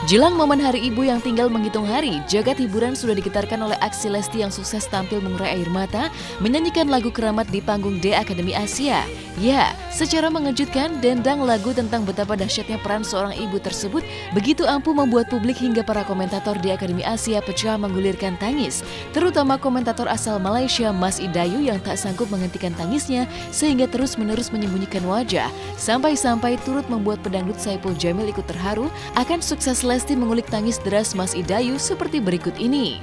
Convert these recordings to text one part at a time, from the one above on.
Jelang momen Hari Ibu yang tinggal menghitung hari, jagat hiburan sudah digetarkan oleh aksi Lesti yang sukses tampil mengurai air mata, menyanyikan lagu Keramat di panggung D Akademi Asia. Ya, secara mengejutkan, dendang lagu tentang betapa dahsyatnya peran seorang ibu tersebut begitu ampuh membuat publik hingga para komentator di Akademi Asia pecah menggulirkan tangis. Terutama komentator asal Malaysia, Mas Idayu yang tak sanggup menghentikan tangisnya sehingga terus-menerus menyembunyikan wajah. Sampai-sampai turut membuat pedangdut Saipul Jamil ikut terharu akan sukses Lesti mengulik tangis deras Mas Idayu seperti berikut ini.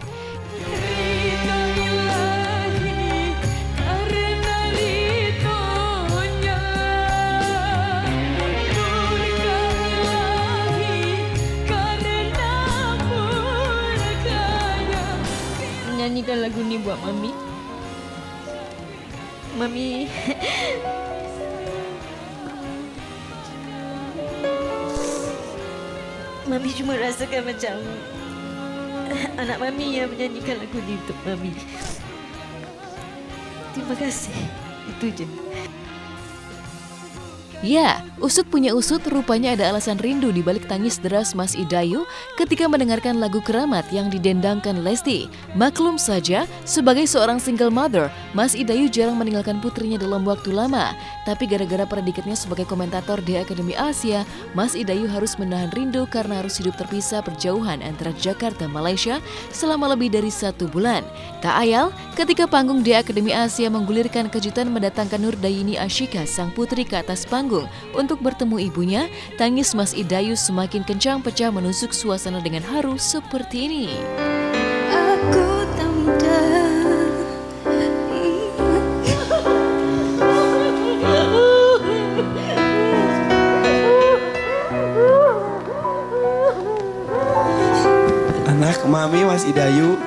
Menyanyikan lagu ini buat Mami. Mami cuma rasakan macam anak Mami yang menyanyikan lagu ini untuk Mami. Terima kasih. Itu je. Ya, usut punya usut, rupanya ada alasan rindu di balik tangis deras Mas Idayu ketika mendengarkan lagu Keramat yang didendangkan Lesti. Maklum saja, sebagai seorang single mother, Mas Idayu jarang meninggalkan putrinya dalam waktu lama. Tapi gara-gara predikatnya sebagai komentator di Akademi Asia, Mas Idayu harus menahan rindu karena harus hidup terpisah berjauhan antara Jakarta, Malaysia selama lebih dari 1 bulan. Tak ayal, ketika panggung di Akademi Asia menggulirkan kejutan mendatangkan Nurdayini Ashika, sang putri, ke atas panggung untuk bertemu ibunya, tangis Mas Idayu semakin kencang pecah menusuk suasana dengan haru seperti ini. Aku tak mudah. Anak Mami Mas Idayu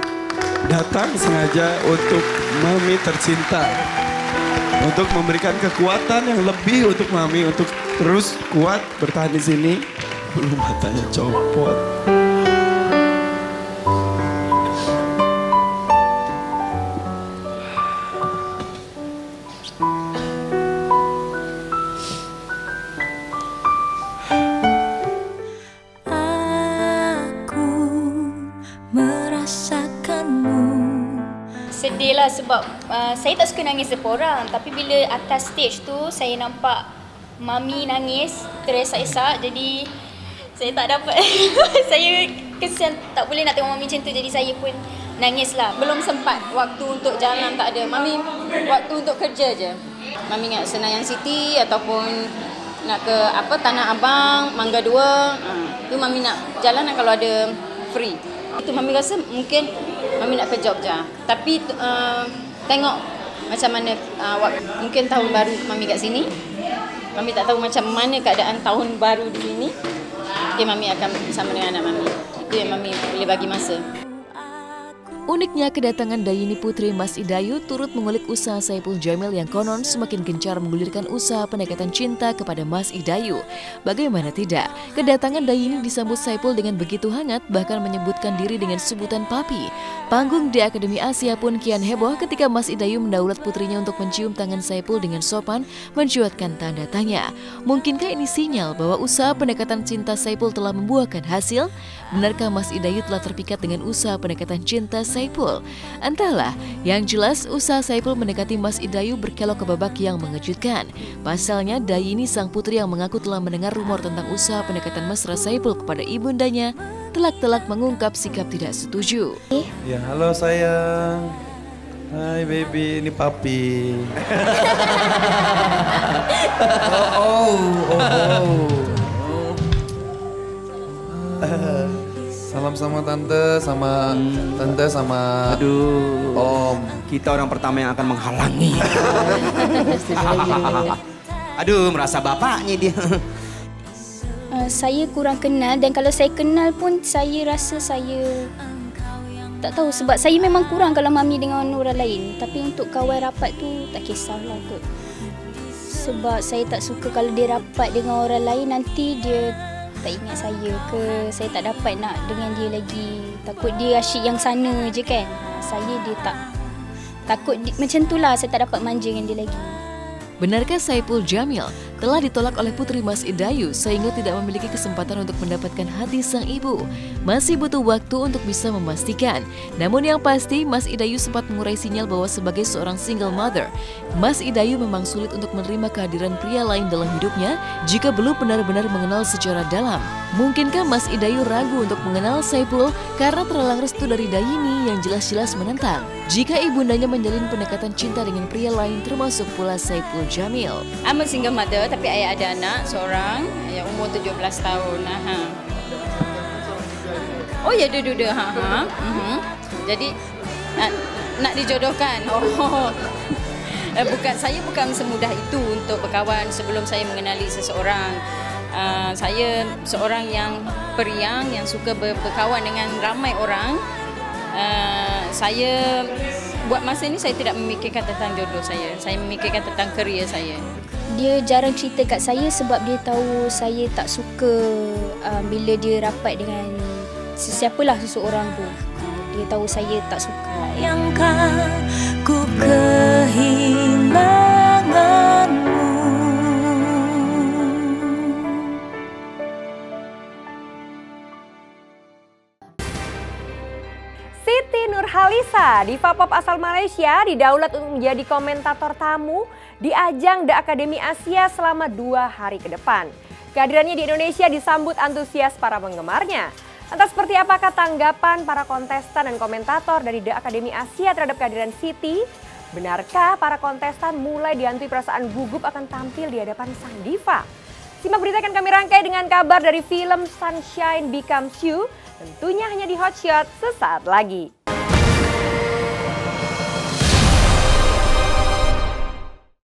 datang sengaja untuk Mami tercinta, untuk memberikan kekuatan yang lebih untuk Mami untuk terus kuat bertahan di sini. Belum matanya copot. Aku merasakanmu. Sedih lah sebab saya tak suka nangis depan orang. Tapi bila atas stage tu saya nampak Mami nangis teresak-esak. Jadi saya tak dapat. Saya kesian tak boleh nak tengok Mami macam tu. Jadi saya pun nangis lah. Belum sempat waktu untuk jalan, tak ada. Mami waktu untuk kerja je. Mami ingat Senayan City ataupun nak ke Tanah Abang, Mangga 2. Tu Mami nak jalan kalau ada free. Itu Mami rasa mungkin Mami nak ke Jogja. Tapi tengok macam mana mungkin tahun baru Mami kat sini. Mami tak tahu macam mana keadaan tahun baru di sini. Okay, Mami akan bersama dengan anak Mami. Itu yang Mami boleh bagi masa. Uniknya, kedatangan Dayini putri Mas Idayu turut mengulik usaha Saipul Jamil yang konon semakin gencar menggulirkan usaha pendekatan cinta kepada Mas Idayu. Bagaimana tidak, kedatangan Dayini disambut Saipul dengan begitu hangat, bahkan menyebutkan diri dengan sebutan papi. Panggung di Akademi Asia pun kian heboh ketika Mas Idayu mendaulat putrinya untuk mencium tangan Saipul dengan sopan, mencuatkan tanda tanya. Mungkinkah ini sinyal bahwa usaha pendekatan cinta Saipul telah membuahkan hasil? Benarkah Mas Idayu telah terpikat dengan usaha pendekatan cinta Saipul? Entahlah, yang jelas usaha Saipul mendekati Mas Idayu berkelok ke babak yang mengejutkan. Pasalnya, Dayini sang putri yang mengaku telah mendengar rumor tentang usaha pendekatan mesra Saipul kepada ibundanya, telak-telak mengungkap sikap tidak setuju. Ya, halo sayang. Hai baby, ini papi. Salam sama tante, sama Aduh, om. kita orang pertama yang akan menghalangi. Aduh, merasa bapaknya dia. Saya kurang kenal dan kalau saya kenal pun saya rasa saya tak tahu sebab saya memang kurang kalau Mami dengan orang lain. Tapi untuk kawan rapat tu tak kisahlah kot. Sebab saya tak suka kalau dia rapat dengan orang lain nanti dia tak ingat saya ke, saya tak dapat nak dengan dia lagi. Takut dia asyik yang sana je kan. Saya dia tak. Takut macam tu lah, saya tak dapat manja dengan dia lagi. Benarkah Saipul Jamil telah ditolak oleh putri Mas Idayu sehingga tidak memiliki kesempatan untuk mendapatkan hati sang ibu? Masih butuh waktu untuk bisa memastikan. Namun yang pasti, Mas Idayu sempat mengurai sinyal bahwa sebagai seorang single mother, Mas Idayu memang sulit untuk menerima kehadiran pria lain dalam hidupnya jika belum benar-benar mengenal secara dalam. Mungkinkah Mas Idayu ragu untuk mengenal Saipul karena terhalang restu dari Dayini yang jelas-jelas menentang? Jika ibundanya menjalin pendekatan cinta dengan pria lain termasuk pula Saipul Jamil. I'm a single mother tapi ayah ada anak seorang yang umur 17 tahun. Oh ya, duda. Jadi nak dijodohkan. Saya bukan semudah itu untuk berkawan sebelum saya mengenali seseorang. Saya seorang yang periang, yang suka berkawan dengan ramai orang. Saya buat masa ini saya tidak memikirkan tentang jodoh saya. Saya memikirkan tentang kerjaya saya. Dia jarang cerita kat saya sebab dia tahu saya tak suka bila dia rapat dengan sesiapalah seseorang tu. Dia tahu saya tak suka. Bayangkan ku kehilanganmu. Siti Nurhalisa, diva pop asal Malaysia, didaulat untuk menjadi komentator tamu di ajang The Academy Asia selama 2 hari ke depan. Kehadirannya di Indonesia disambut antusias para penggemarnya. Lantas seperti apakah tanggapan para kontestan dan komentator dari The Academy Asia terhadap kehadiran Siti? Benarkah para kontestan mulai dihantui perasaan gugup akan tampil di hadapan sang diva? Simak berita yang kami rangkai dengan kabar dari film Sunshine Becomes You. Tentunya hanya di Hotshot sesaat lagi.